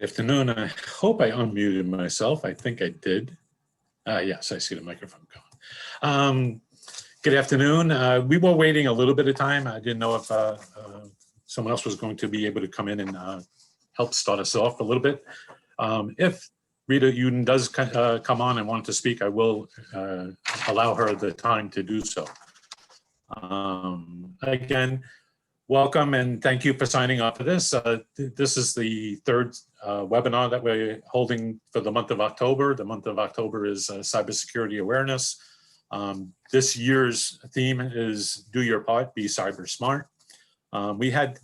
Good afternoon. I hope I unmuted myself. I think I did. Yes, I see the microphone going. Good afternoon. We were waiting a little bit of time. I didn't know if someone else was going to be able to come in and help start us off a little bit. If Rita Uden does come on and want to speak, I will allow her the time to do so. Again, welcome and thank you for signing up for this. This is the third webinar that we're holding for the month of October. The month of October is cybersecurity awareness. This year's theme is do your part, be cyber smart. We had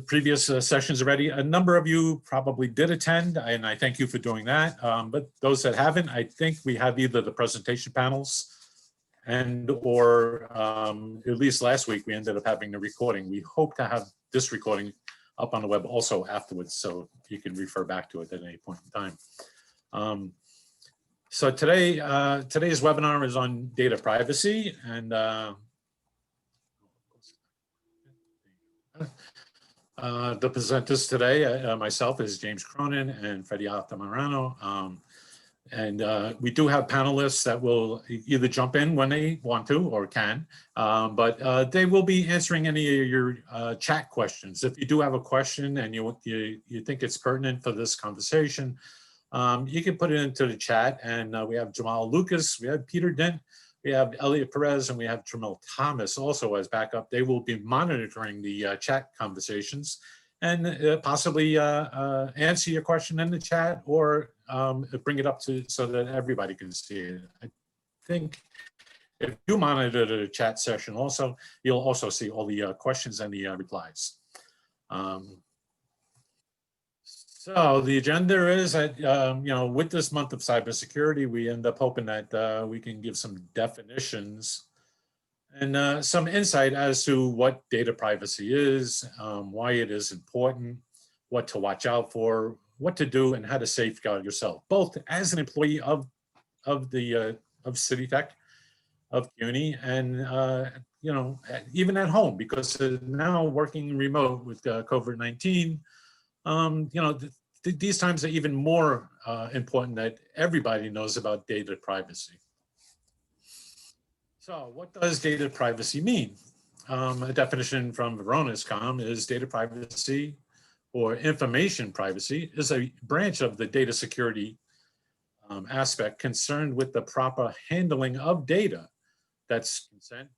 previous sessions already. A number of you probably did attend, and I thank you for doing that. But those that haven't, I think we have either the presentation panels and or at least last week we ended up having the recording. We hope to have this recording up on the web also afterwards, so you can refer back to it at any point in time. So today, today's webinar is on data privacy, and the presenters today, myself is James Cronin and Freddie Altamirano. And we do have panelists that will either jump in when they want to or can, but they will be answering any of your chat questions. If you do have a question and you think it's pertinent for this conversation, you can put it into the chat. And we have Jamal Lucas, we have Peter Dent, we have Elliot Perez, and we have Tramil Thomas also as backup. They will be monitoring the chat conversations and possibly answer your question in the chat or bring it up so that everybody can see it. I think if you monitor the chat session also, you'll also see all the questions and the replies. So the agenda is that, with this month of cybersecurity, we end up hoping that we can give some definitions and some insight as to what data privacy is, why it is important, what to watch out for, what to do, and how to safeguard yourself, both as an employee of CityTech, of CUNY, and even at home, because now working remote with COVID-19, these times are even more important that everybody knows about data privacy. So what does data privacy mean? A definition from Varonis.com is data privacy or information privacy is a branch of the data security aspect concerned with the proper handling of data. That's consent,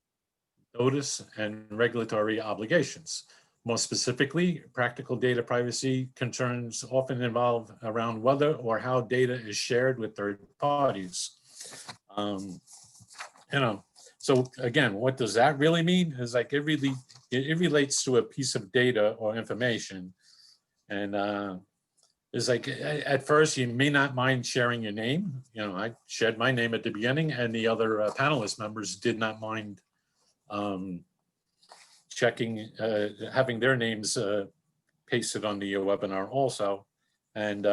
notice, and regulatory obligations. More specifically, practical data privacy concerns often involve around whether or how data is shared with third parties. So again, what does that really mean? Is like it relates to a piece of data or information, and it's like at first you may not mind sharing your name. I shared my name at the beginning, and the other panelist members did not mind checking, having their names pasted on the webinar also, and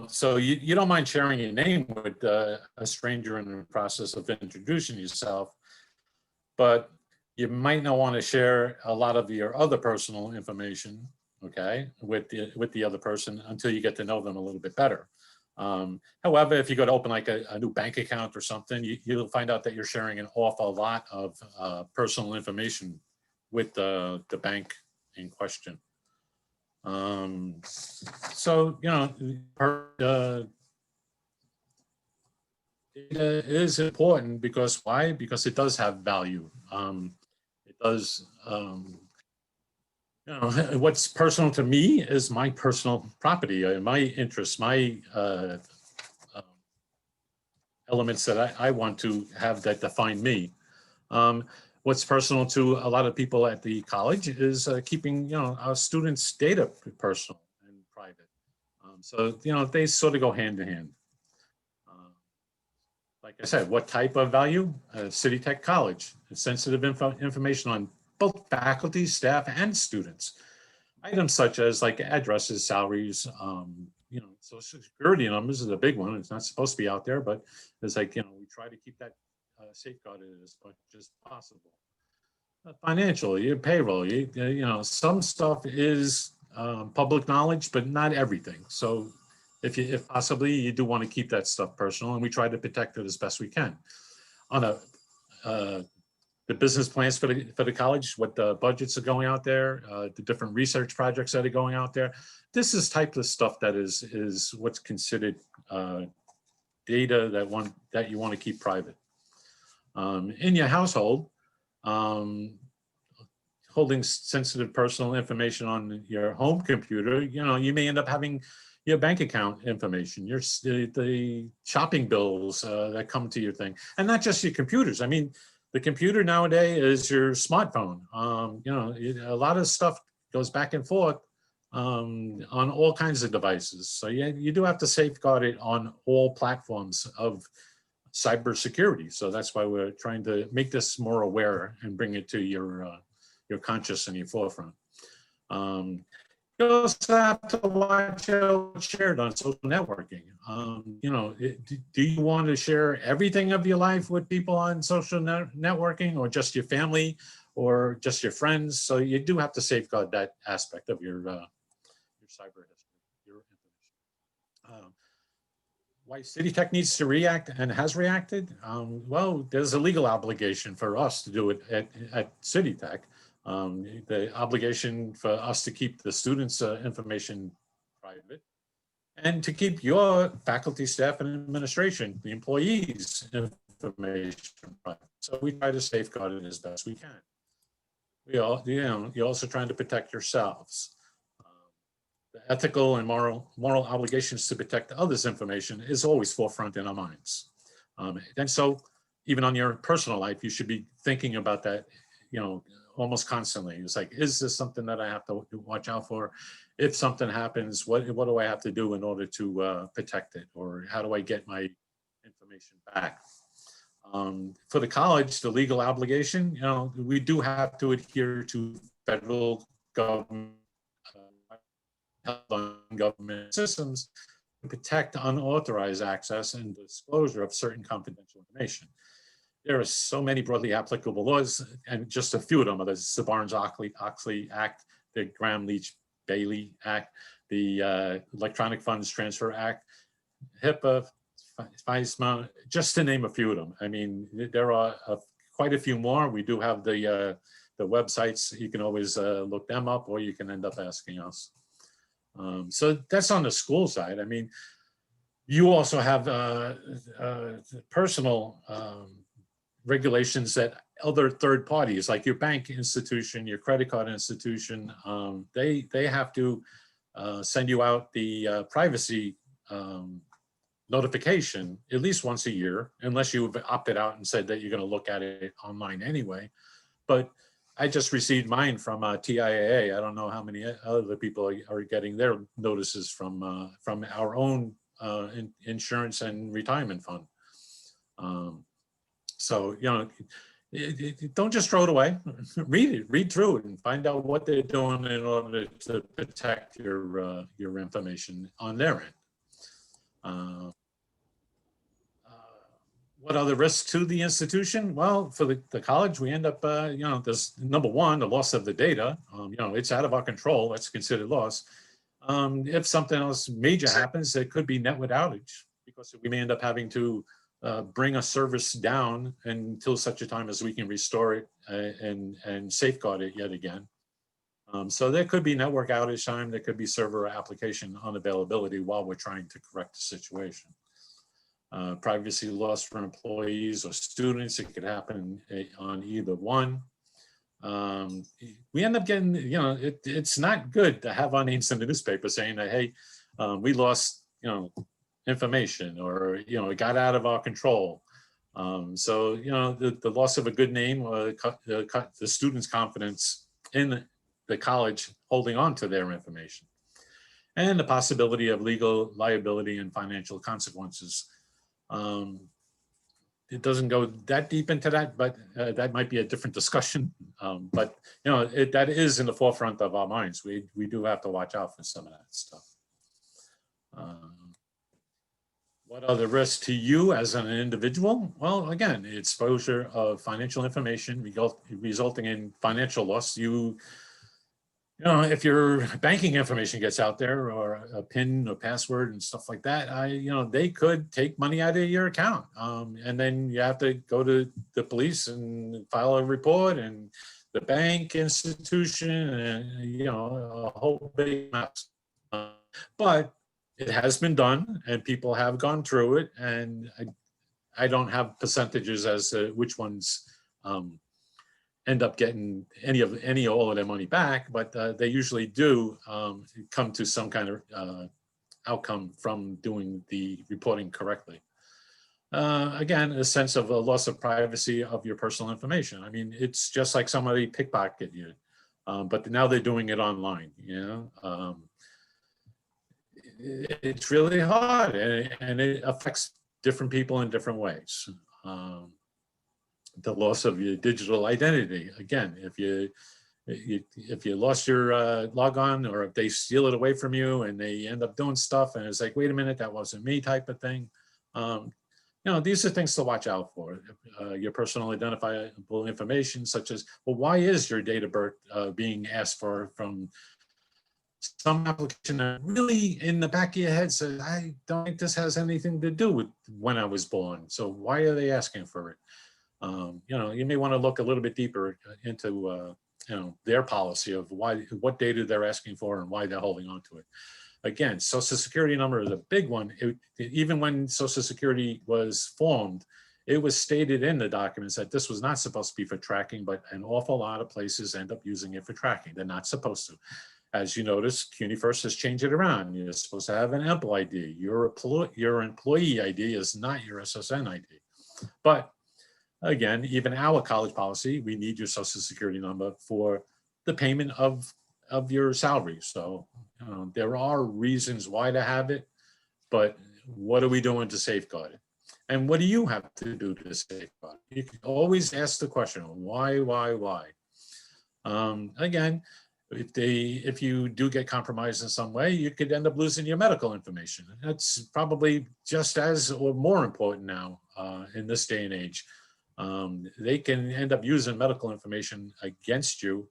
so you don't mind sharing your name with a stranger in the process of introducing yourself, but you might not want to share a lot of your other personal information, okay, with the other person until you get to know them a little bit better. However, if you go to open like a new bank account or something, you'll find out that you're sharing an awful lot of personal information with the bank in question. So, data is important because why? Because it does have value. It does, what's personal to me is my personal property, my interests, my elements that I want to have that define me. What's personal to a lot of people at the college is keeping, our students' data personal and private. So, they sort of go hand in hand. Like I said, what type of value? CityTech College, sensitive information on both faculty, staff, and students. Items such as like addresses, salaries, social security numbers is a big one. It's not supposed to be out there, but it's like, we try to keep that safeguarded as much as possible. Financial, your payroll, some stuff is public knowledge, but not everything. So if possibly you do want to keep that stuff personal, and we try to protect it as best we can. On the business plans for the college, what the budgets are going out there, the different research projects that are going out there. This is type of stuff that is what's considered data that you want to keep private. In your household, holding sensitive personal information on your home computer, you may end up having your bank account information, the shopping bills that come to your thing, and not just your computers. I mean, the computer nowadays is your smartphone. A lot of stuff goes back and forth on all kinds of devices. So you do have to safeguard it on all platforms of cybersecurity. So that's why we're trying to make this more aware and bring it to your conscious and your forefront. You also have to watch what's shared on social networking. Do you want to share everything of your life with people on social networking, or just your family, or just your friends? So you do have to safeguard that aspect of your cyber history, your information. Why City Tech needs to react and has reacted? Well, there's a legal obligation for us to do it at City Tech. The obligation for us to keep the students' information private, and to keep your faculty, staff, and administration, the employees' information private. So we try to safeguard it as best we can. You're also trying to protect yourselves. The ethical and moral obligations to protect others' information is always forefront in our minds. And so even on your personal life, you should be thinking about that, almost constantly. It's like, is this something that I have to watch out for? If something happens, what do I have to do in order to protect it? Or how do I get my information back? For the college, the legal obligation, we do have to adhere to federal government, government systems to protect unauthorized access and disclosure of certain confidential information. There are so many broadly applicable laws, and just a few of them are the Barnes-Oxley Act, the Graham-Leach-Bailey Act, the Electronic Funds Transfer Act, HIPAA, FISMA, just to name a few of them. I mean, there are quite a few more. We do have the websites. You can always look them up, or you can end up asking us. So that's on the school side. I mean, you also have personal regulations that other third parties, like your bank institution, your credit card institution, they have to send you out the privacy notification at least once a year, unless you've opted out and said that you're going to look at it online anyway. But I just received mine from TIAA. I don't know how many other people are getting their notices from our own insurance and retirement fund. So, don't just throw it away. Read through it and find out what they're doing in order to protect your information on their end. What are the risks to the institution? Well, for the college, we end up, there's number one, the loss of the data. It's out of our control. That's considered loss. If something else major happens, it could be network outage, because we may end up having to bring a service down until such a time as we can restore it and safeguard it yet again. So there could be network outage time. There could be server application unavailability while we're trying to correct the situation. Privacy loss for employees or students, it could happen on either one. We end up getting, it's not good to have our names in the newspaper saying that, hey, we lost, information, or, it got out of our control. So, the loss of a good name, or the students' confidence in the college holding on to their information, and the possibility of legal liability and financial consequences. It doesn't go that deep into that, but that might be a different discussion. But that is in the forefront of our minds. We do have to watch out for some of that stuff. What are the risks to you as an individual? Well, again, exposure of financial information resulting in financial loss. You know, if your banking information gets out there, or a PIN or password and stuff like that, you know, they could take money out of your account. And then you have to go to the police and file a report, and the bank institution, and, you know, a whole big mess. But it has been done, and people have gone through it. And I don't have percentages as to which ones end up getting any or all of their money back, but they usually do come to some kind of outcome from doing the reporting correctly. Again, a sense of a loss of privacy of your personal information. I mean, it's just like somebody pickpocket you, but now they're doing it online. You know, it's really hard, and it affects different people in different ways. The loss of your digital identity. Again, if you lost your logon, or if they steal it away from you and they end up doing stuff, and it's like, wait a minute, that wasn't me, type of thing. You know, these are things to watch out for. Your personal identifiable information, such as, well, why is your date of birth being asked for from some application that really in the back of your head says, I don't think this has anything to do with when I was born. So why are they asking for it? You know, you may want to look a little bit deeper into you know, their policy of what data they're asking for and why they're holding on to it. Again, Social Security number is a big one. Even when Social Security was formed, it was stated in the documents that this was not supposed to be for tracking, but an awful lot of places end up using it for tracking. They're not supposed to. As you notice, CUNY First has changed it around. You're supposed to have an EMPL ID. Your employee ID is not your SSN ID. But again, even our college policy, we need your Social Security number for the payment of your salary. So you know, there are reasons why to have it, but what are we doing to safeguard it? And what do you have to do to safeguard it? You can always ask the question, why? Again, if you do get compromised in some way, you could end up losing your medical information. That's probably just as or more important now in this day and age. They can end up using medical information against you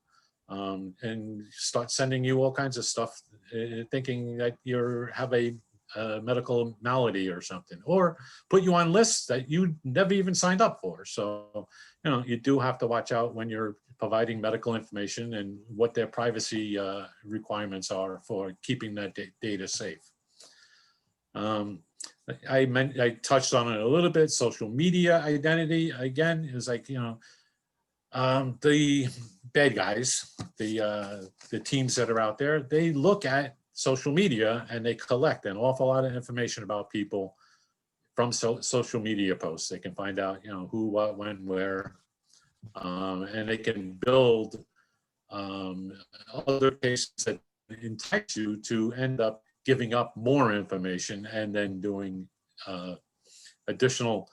and start sending you all kinds of stuff, thinking that you have a medical malady or something, or put you on lists that you never even signed up for. So, you know, you do have to watch out when you're providing medical information and what their privacy requirements are for keeping that data safe. I touched on it a little bit. Social media identity, again, is like, you know, the bad guys, the teams that are out there, they look at social media and they collect an awful lot of information about people from social media posts. They can find out, you know, who, what, when, where, and they can build other cases that entice you to end up giving up more information and then doing additional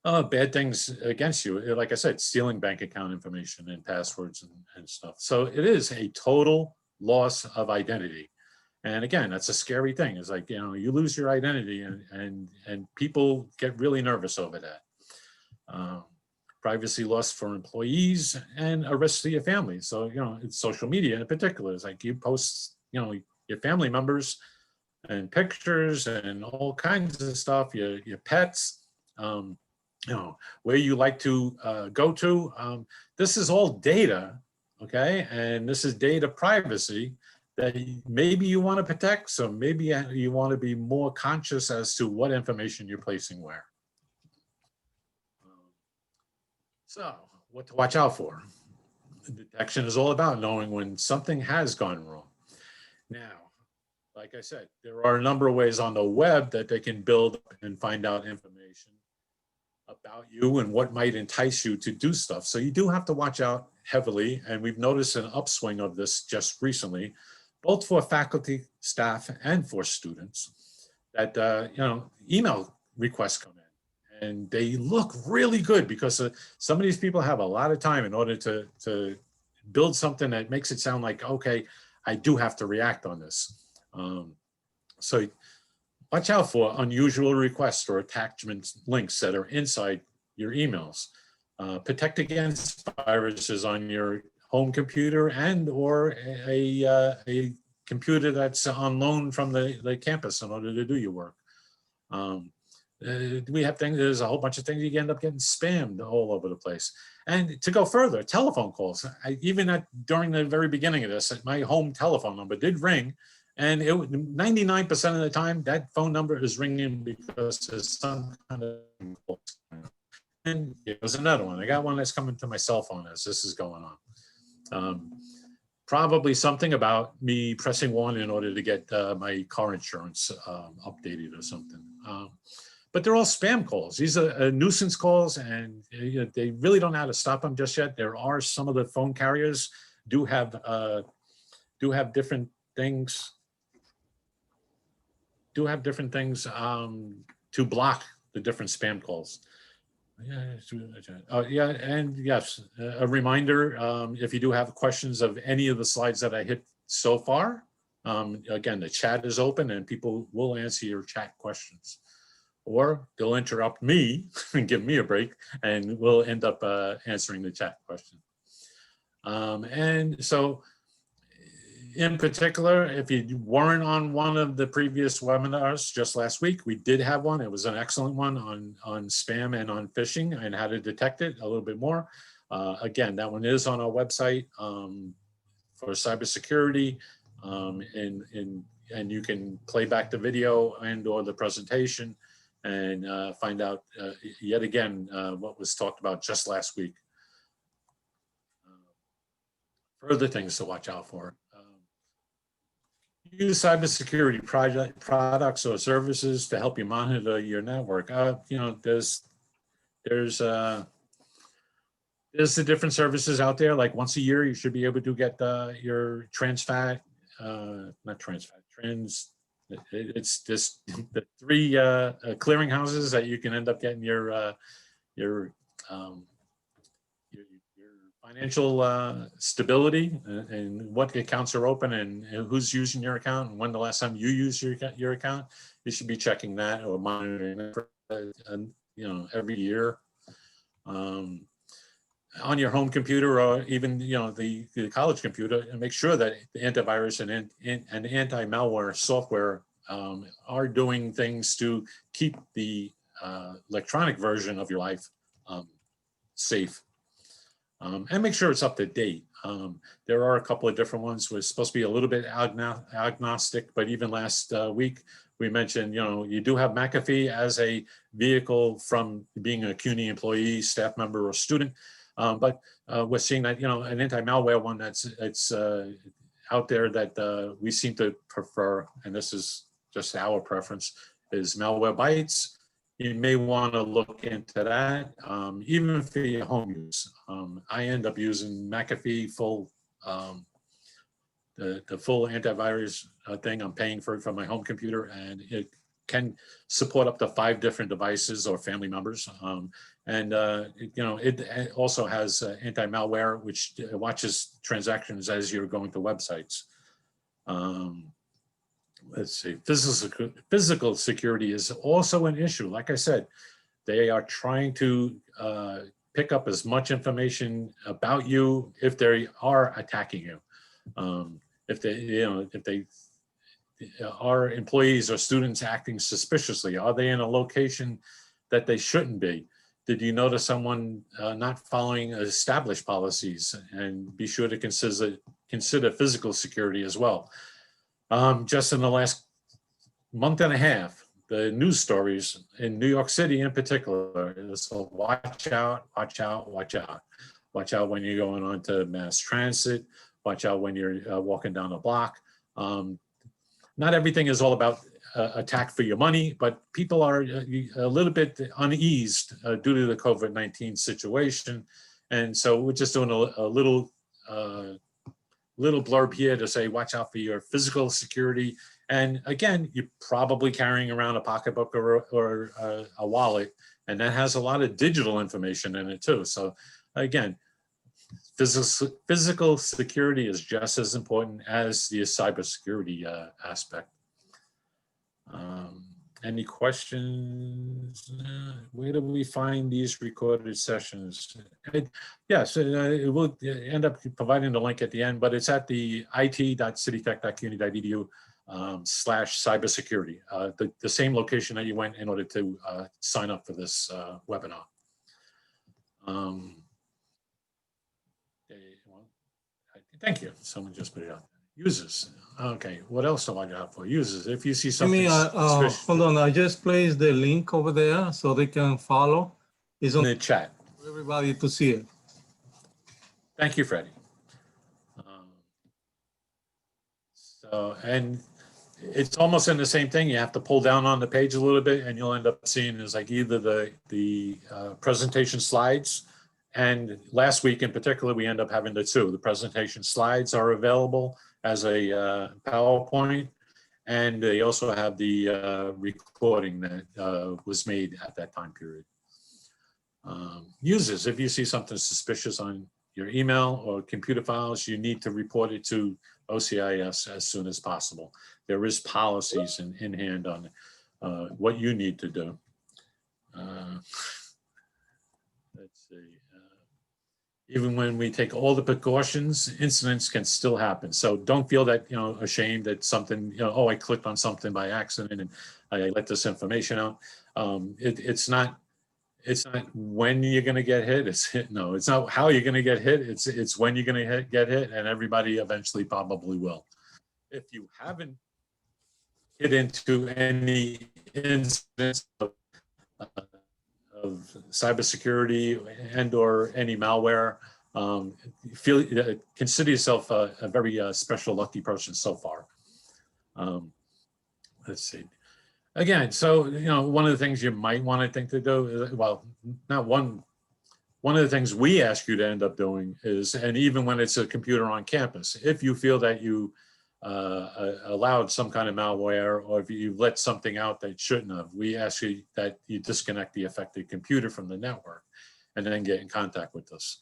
bad things against you. Like I said, stealing bank account information and passwords and stuff. So it is a total loss of identity. And again, that's a scary thing. It's like, you know, you lose your identity and people get really nervous over that. Privacy loss for employees and a risk to your family. So, you know, it's social media in particular. It's like you post, you know, your family members and pictures and all kinds of stuff, your pets, you know, where you like to go to. This is all data, okay? And this is data privacy that maybe you want to protect. So maybe you want to be more conscious as to what information you're placing where. So what to watch out for? Detection is all about knowing when something has gone wrong. Now, like I said, there are a number of ways on the web that they can build and find out information about you and what might entice you to do stuff. So you do have to watch out heavily. And we've noticed an upswing of this just recently, both for faculty, staff, and for students, that you know, email requests come in. And they look really good because some of these people have a lot of time in order to build something that makes it sound like, okay, I do have to react on this. So Watch out for unusual requests or attachment links that are inside your emails. Protect against viruses on your home computer and or a computer that's on loan from the campus in order to do your work. We have things, there's a whole bunch of things you end up getting spammed all over the place. And to go further, telephone calls. During the very beginning of this, my home telephone number did ring, and 99% of the time that phone number is ringing because there's some kind of call. And there's another one. I got one that's coming to my cell phone as this is going on. Probably something about me pressing 1 in order to get my car insurance updated or something. But they're all spam calls. These are nuisance calls, and they really don't know how to stop them just yet. There are some of the phone carriers do have different things. To block the different spam calls. Yeah, and yes, a reminder, if you do have questions of any of the slides that I hit so far, again, the chat is open and people will answer your chat questions. Or they'll interrupt me and give me a break, and we'll end up answering the chat question. And so, in particular, if you weren't on one of the previous webinars just last week, we did have one. It was an excellent one on spam and on phishing and how to detect it a little bit more. Again, that one is on our website for cybersecurity, and you can play back the video and or the presentation and find out yet again what was talked about just last week. Further things to watch out for. Use cybersecurity products or services to help you monitor your network. There's the different services out there. Like once a year, you should be able to get your it's just the 3 clearinghouses that you can end up getting your financial stability and what accounts are open and who's using your account and when the last time you used your account. You should be checking that or monitoring it, every year. On your home computer or even the college computer, and make sure that the antivirus and anti-malware software are doing things to keep the electronic version of your life safe. And make sure it's up to date. There are a couple of different ones. We're supposed to be a little bit agnostic, but even last week we mentioned, you do have McAfee as a vehicle from being a CUNY employee, staff member, or student. But we're seeing that, an anti-malware one that's out there that we seem to prefer, and this is just our preference, is Malwarebytes. You may want to look into that, even for your home use. I end up using McAfee full, the full antivirus thing. I'm paying for it from my home computer, and it can support up to 5 different devices or family members. It also has anti-malware, which watches transactions as you're going to websites. Let's see, physical security is also an issue. Like I said, they are trying to pick up as much information about you if they are attacking you. If they are employees or students acting suspiciously, are they in a location that they shouldn't be? Did you notice someone not following established policies? And be sure to consider physical security as well. Just in the last month and a half, the news stories in New York City in particular, so watch out, watch out, watch out. Watch out when you're going on to mass transit, watch out when you're walking down a block. Not everything is all about attack for your money, but people are a little bit uneased due to the COVID-19 situation. And so we're just doing a little blurb here to say, watch out for your physical security. And again, you're probably carrying around a pocketbook or a wallet, and that has a lot of digital information in it too. So again, physical security is just as important as the cybersecurity aspect. Any questions? Where do we find these recorded sessions? Yes, it will end up providing the link at the end, but it's at the it.citytech.cuny.edu /cybersecurity, the same location that you went in order to sign up for this webinar. Thank you. Someone just put it out. Users. Okay. What else do I got for users? If you see something suspicious, hold on. I just placed the link over there so they can follow. It's in on the chat. for everybody to see it. Thank you, Freddie. And it's almost in the same thing. You have to pull down on the page a little bit, and you'll end up seeing is like either the presentation slides. And last week in particular, we end up having the two. The presentation slides are available as a PowerPoint, and they also have the recording that was made at that time period. Users, if you see something suspicious on your email or computer files, you need to report it to OCIS as soon as possible. There is policies in hand on what you need to do. Let's see. Even when we take all the precautions, incidents can still happen. So don't feel that, ashamed that something, oh, I clicked on something by accident and I let this information out. It's not when you're going to get hit. It's not how you're going to get hit. It's when you're going to get hit, and everybody eventually probably will. If you haven't hit into any incidents of cybersecurity and/or any malware, consider yourself a very special, lucky person so far. Let's see. Again, so one of the things you might want to think to do is, well, not one. One of the things we ask you to end up doing is, and even when it's a computer on campus, if you feel that you allowed some kind of malware, or if you let something out that shouldn't have, we ask you that you disconnect the affected computer from the network and then get in contact with us.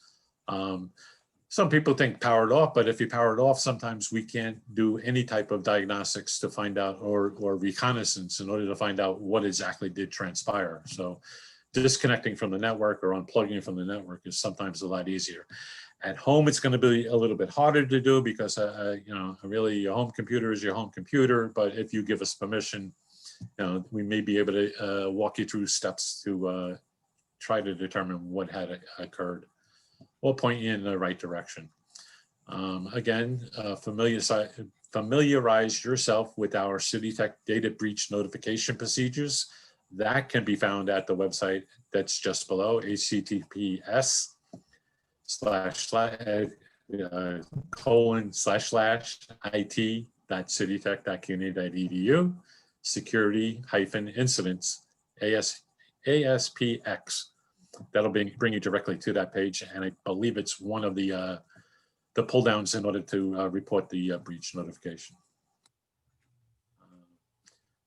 Some people think power it off, but if you power it off, sometimes we can't do any type of diagnostics to find out, or reconnaissance in order to find out what exactly did transpire. So disconnecting from the network or unplugging from the network is sometimes a lot easier. At home, it's going to be a little bit harder to do because, really your home computer is your home computer. But if you give us permission, we may be able to walk you through steps to try to determine what had occurred or point you in the right direction. Again, familiarize yourself with our CityTech data breach notification procedures. That can be found at the website that's just below, https://it.citytech.cuny.edu security-incidents ASPX. That'll bring you directly to that page, and I believe it's one of the pull downs in order to report the breach notification.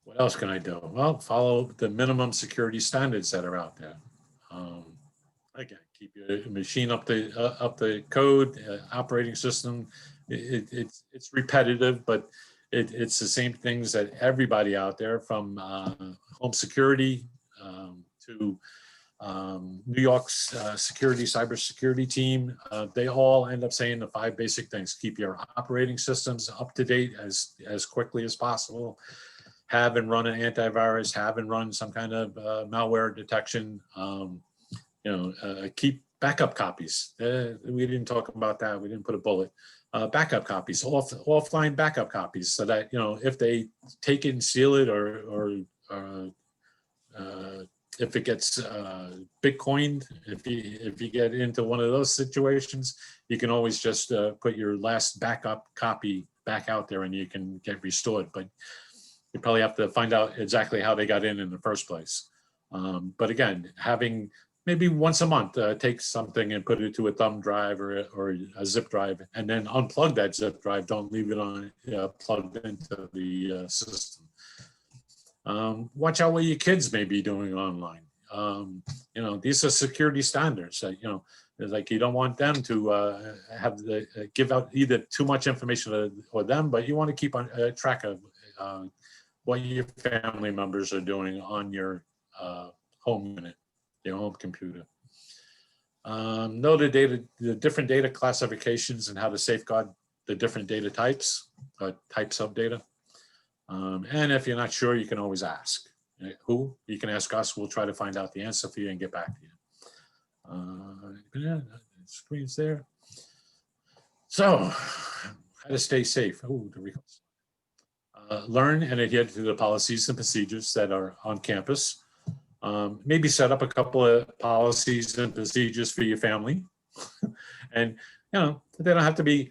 What else can I do? Well, follow the minimum security standards that are out there. Again, keep your machine up the code, operating system. It's repetitive, but it's the same things that everybody out there, from home security to New York's cybersecurity team, they all end up saying the 5 basic things. Keep your operating systems up to date as quickly as possible. Have and run an antivirus, have and run some kind of malware detection. Keep backup copies. We didn't talk about that. We didn't put a bullet. Backup copies, offline backup copies, so that if they take it and seal it, or if it gets Bitcoined, if you get into one of those situations, you can always just put your last backup copy back out there, and you can get restored. But you probably have to find out exactly how they got in the first place. But again, having maybe once a month, take something and put it to a thumb drive or a zip drive, and then unplug that zip drive. Don't leave it on plugged into the system. Watch out what your kids may be doing online. These are security standards that, it's like you don't want them to give out either too much information or them, but you want to keep on track of what your family members are doing on your home unit, your home computer. Know the different data classifications and how to safeguard the different data types, types of data. And if you're not sure, you can always ask. Who? You can ask us. We'll try to find out the answer for you and get back to you. Yeah, screen's there. So, how to stay safe. Oh, the recalls. Learn and adhere to the policies and procedures that are on campus. Maybe set up a couple of policies and procedures for your family. And, you know, they don't have to be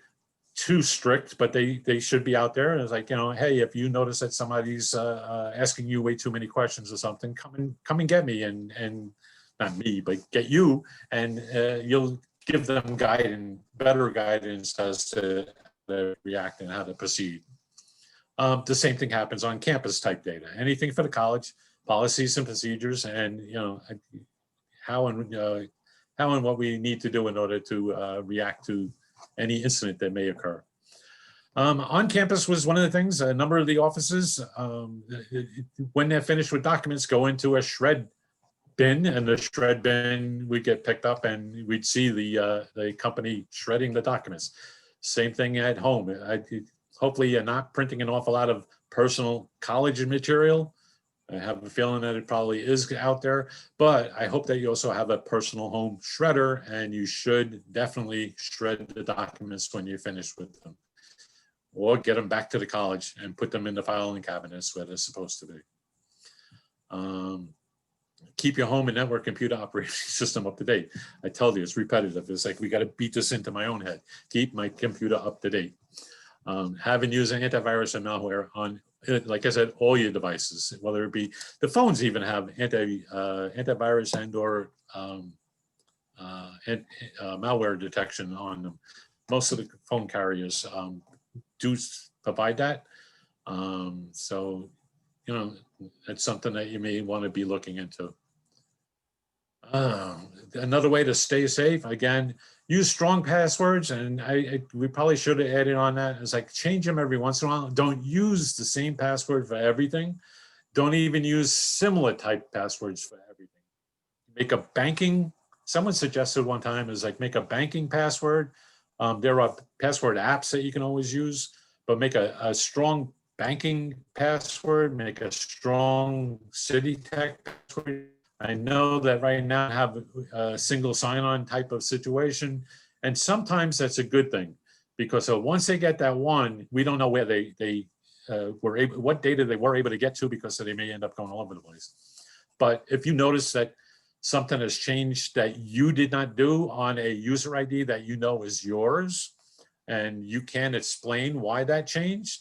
too strict, but they should be out there. It's like, you know, hey, if you notice that somebody's asking you way too many questions or something, come and get me, and not me, but get you, and you'll give them better guidance as to how to react and how to proceed. The same thing happens on campus type data. Anything for the college, policies and procedures, and you know how and what we need to do in order to react to any incident that may occur. On campus was one of the things. A number of the offices, when they're finished with documents, go into a shred bin, and the shred bin would get picked up, and we'd see the company shredding the documents. Same thing at home. Hopefully, you're not printing an awful lot of personal college material. I have a feeling that it probably is out there, but I hope that you also have a personal home shredder, and you should definitely shred the documents when you're finished with them, or get them back to the college and put them in the filing cabinets where they're supposed to be. Keep your home and network computer operating system up to date. I tell you, it's repetitive. It's like, we got to beat this into my own head. Keep my computer up to date. Have and use an antivirus and malware on, like I said, all your devices, whether it be the phones, even have antivirus and or malware detection on them. Most of the phone carriers do provide that. So, you know, that's something that you may want to be looking into. Another way to stay safe, again, use strong passwords, and we probably should have added on that. It's like, change them every once in a while. Don't use the same password for everything. Don't even use similar type passwords for everything. Make a banking, someone suggested one time, is like, make a banking password. There are password apps that you can always use, but make a strong banking password, make a strong city tech password. I know that right now I have a single sign-on type of situation, and sometimes that's a good thing, because once they get that one, we don't know where they were able, what data they were able to get to, because they may end up going all over the place. But if you notice that something has changed that you did not do on a user ID that you know is yours, and you can explain why that changed,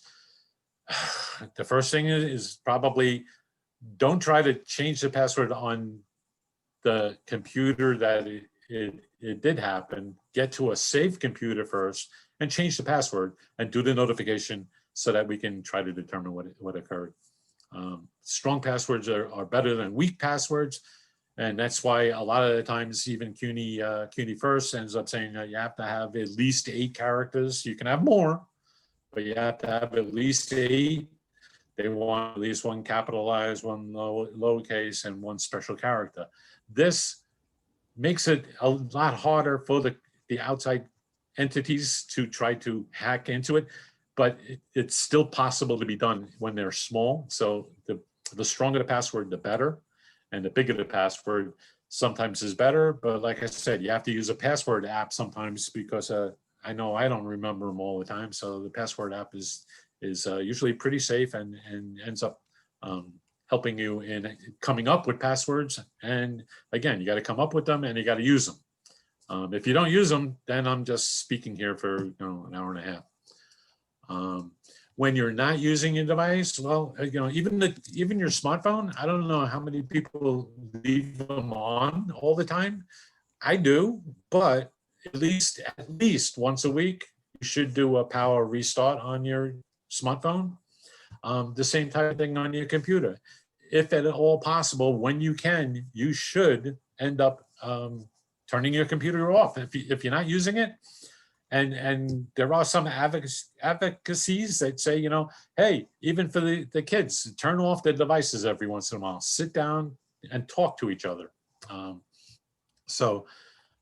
the first thing is probably, don't try to change the password on the computer that it did happen. Get to a safe computer first and change the password and do the notification so that we can try to determine what occurred. Strong passwords are better than weak passwords. And that's why a lot of the times even CUNY First ends up saying that you have to have at least 8 characters. You can have more, but you have to have at least 8. They want at least one capitalized, one lowercase, and one special character. This makes it a lot harder for the outside entities to try to hack into it, but it's still possible to be done when they're small. So the stronger the password, the better, and the bigger the password sometimes is better. But like I said, you have to use a password app sometimes, because I know I don't remember them all the time. So the password app is usually pretty safe and ends up helping you in coming up with passwords. And again, you got to come up with them and you got to use them. If you don't use them, then I'm just speaking here for an hour and a half. When you're not using your device, well, even your smartphone, I don't know how many people leave them on all the time. I do, but at least once a week, you should do a power restart on your smartphone. The same type of thing on your computer. If at all possible, when you can, you should end up turning your computer off. If you're not using it, And there are some advocacies that say, you know, hey, even for the kids, turn off their devices every once in a while, sit down and talk to each other. So,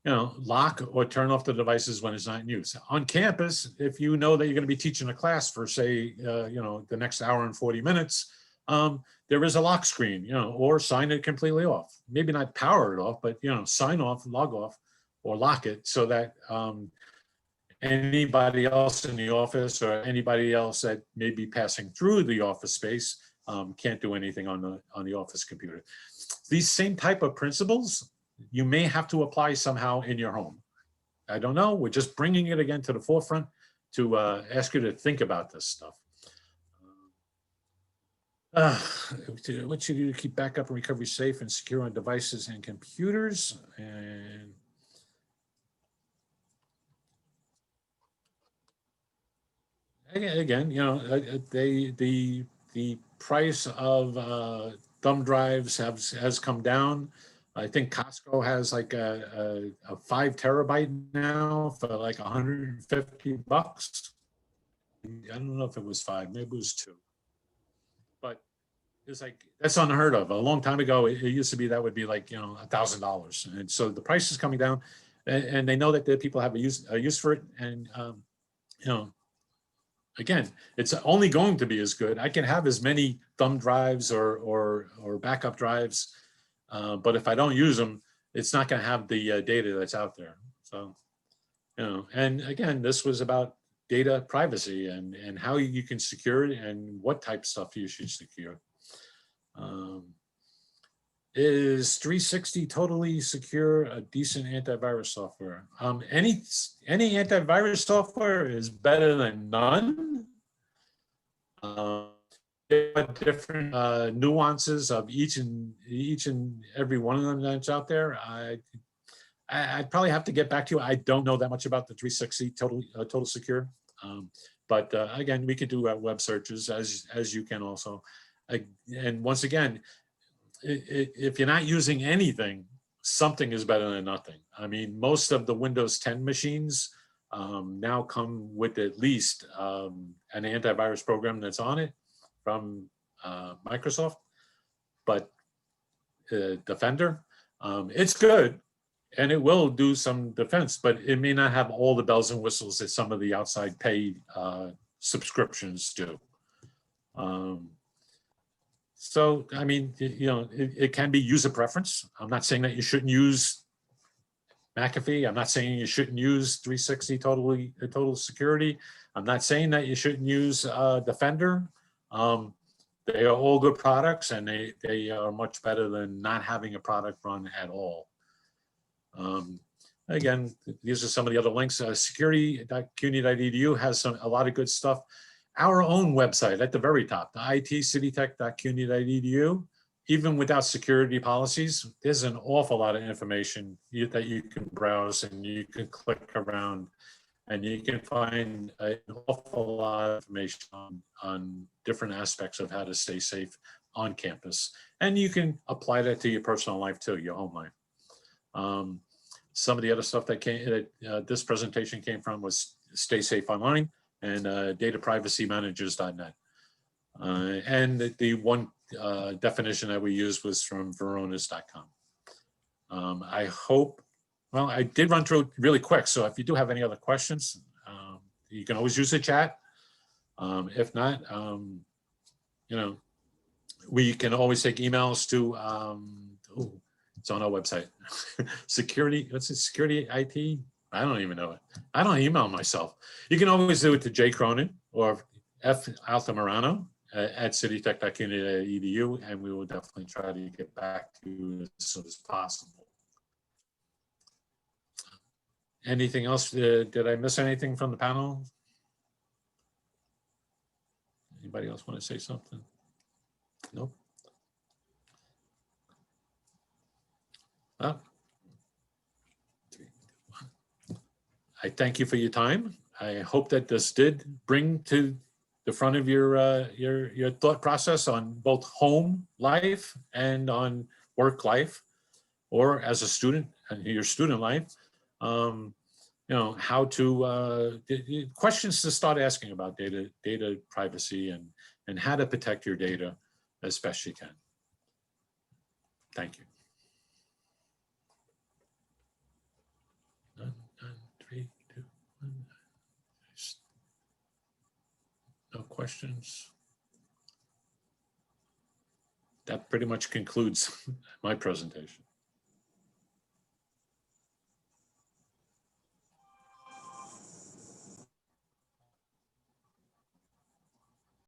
you know, lock or turn off the devices when it's not in use. On campus, if you know that you're going to be teaching a class for, say, you know, the next hour and 40 minutes, there is a lock screen, you know, or sign it completely off. Maybe not power it off, but, you know, sign off, log off, or lock it so that anybody else in the office or anybody else that may be passing through the office space can't do anything on the office computer. These same type of principles you may have to apply somehow in your home. I don't know. We're just bringing it again to the forefront to ask you to think about this stuff. What should you do to keep backup and recovery safe and secure on devices and computers? And again, you know, the price of thumb drives has come down. I think Costco has like a 5 terabyte now for like $150. I don't know if it was 5, maybe it was 2. But it's like, that's unheard of. A long time ago, it used to be that would be like, you know, $1,000. And so the price is coming down, and they know that the people have a use for it. And, you know, again, it's only going to be as good. I can have as many thumb drives or backup drives, but if I don't use them, it's not going to have the data that's out there. So, you know, and again, this was about data privacy and how you can secure it and what type of stuff you should secure. Is 360 totally secure a decent antivirus software? Any antivirus software is better than none. There are different nuances of each and every one of them that's out there. I'd probably have to get back to you. I don't know that much about the 360 total secure, but again, we could do web searches as you can also. And once again, if you're not using anything, something is better than nothing. I mean, most of the Windows 10 machines now come with at least an antivirus program that's on it from Microsoft, but Defender, it's good and it will do some defense, but it may not have all the bells and whistles that some of the outside paid subscriptions do. So, I mean, you know, it can be user preference. I'm not saying that you shouldn't use McAfee. I'm not saying you shouldn't use 360 total security. I'm not saying that you shouldn't use Defender. They are all good products, and they are much better than not having a product run at all. Again, these are some of the other links. Security.cuny.edu has a lot of good stuff. Our own website at the very top, the itcitytech.cuny.edu, even without security policies, there's an awful lot of information that you can browse and you can click around, and you can find an awful lot of information on different aspects of how to stay safe on campus. And you can apply that to your personal life too, your home life. Some of the other stuff that this presentation came from was Stay Safe Online and dataprivacymanagers.net. And the one definition that we used was from veronas.com. I hope, well, I did run through it really quick, so if you do have any other questions, you can always use the chat. If not, you know, we can always take emails to, it's on our website. Security, what's it, Security IT? I don't even know it. I don't email myself. You can always do it to J. Cronin or F. Altamirano at citytech.cuny.edu, and we will definitely try to get back to you as soon as possible. Anything else? Did I miss anything from the panel? Anybody else want to say something? Nope. Well, I thank you for your time. I hope that this did bring to the front of your thought process on both home life and on work life, or as a student and your student life. how to, questions to start asking about data privacy and how to protect your data as best you can. Thank you. 3, 2, 1. No questions. That pretty much concludes my presentation.